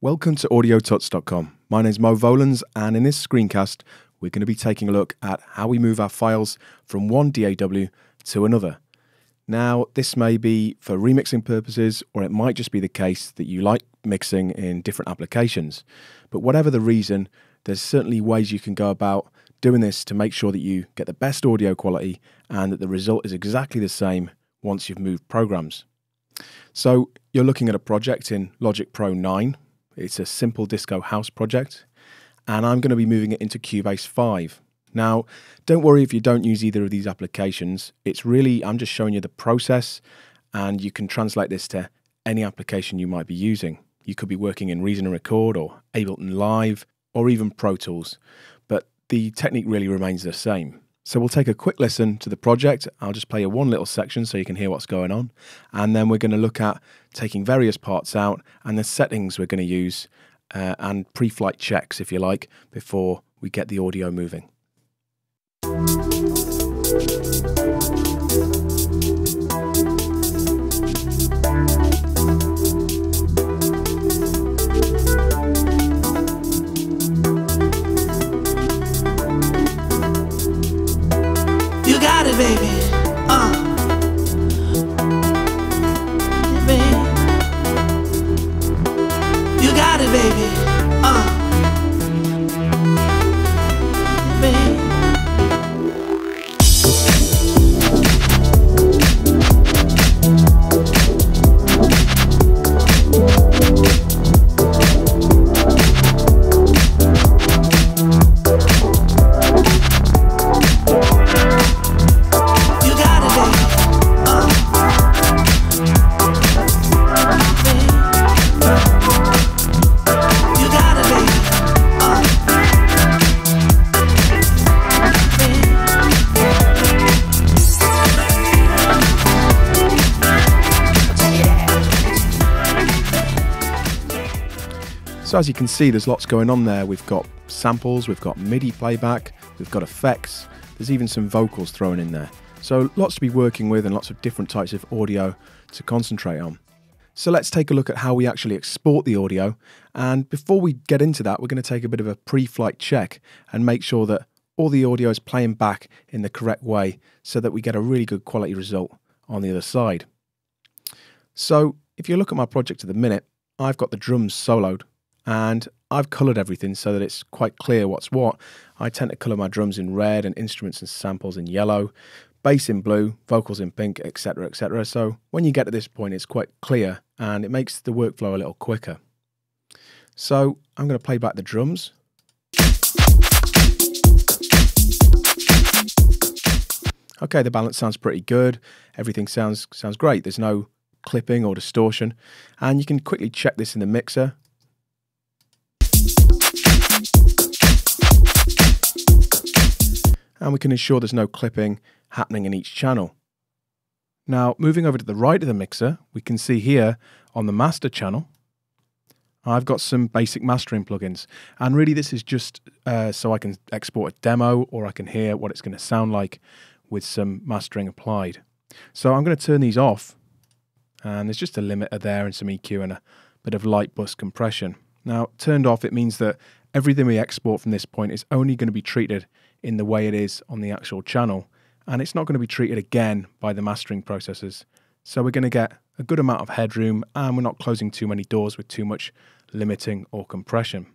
Welcome to audiotuts.com. My name is Mo Volans, and in this screencast, we're going to be taking a look at how we move our files from one DAW to another. Now, this may be for remixing purposes, or it might just be the case that you like mixing in different applications. But whatever the reason, there's certainly ways you can go about doing this to make sure that you get the best audio quality and that the result is exactly the same once you've moved programs. So you're looking at a project in Logic Pro 9. It's a simple disco house project, and I'm going to be moving it into Cubase 5. Now, don't worry if you don't use either of these applications. I'm just showing you the process, and you can translate this to any application you might be using. You could be working in Reason and Record or Ableton Live or even Pro Tools, but the technique really remains the same. So we'll take a quick listen to the project. I'll just play you one little section so you can hear what's going on. And then we're going to look at taking various parts out and the settings we're going to use and pre-flight checks, if you like, before we get the audio moving. Baby, baby, you got it, baby, baby. So as you can see, there's lots going on there. We've got samples, we've got MIDI playback, we've got effects, there's even some vocals thrown in there. So lots to be working with and lots of different types of audio to concentrate on. So let's take a look at how we actually export the audio. And before we get into that, we're going to take a bit of a pre-flight check and make sure that all the audio is playing back in the correct way so that we get a really good quality result on the other side. So if you look at my project at the minute, I've got the drums soloed. And I've coloured everything so that it's quite clear what's what. I tend to colour my drums in red and instruments and samples in yellow, bass in blue, vocals in pink, etc, etc. So when you get to this point, it's quite clear and it makes the workflow a little quicker. So I'm going to play back the drums. Okay, the balance sounds pretty good. Everything sounds great. There's no clipping or distortion. And you can quickly check this in the mixer. And we can ensure there's no clipping happening in each channel. Now, moving over to the right of the mixer, we can see here on the master channel, I've got some basic mastering plugins. And really this is just so I can export a demo or I can hear what it's going to sound like with some mastering applied. So I'm going to turn these off. And there's just a limiter there and some EQ and a bit of light bus compression. Now, turned off, it means that everything we export from this point is only going to be treated in the way it is on the actual channel, and it's not going to be treated again by the mastering processors. So we're going to get a good amount of headroom, and we're not closing too many doors with too much limiting or compression.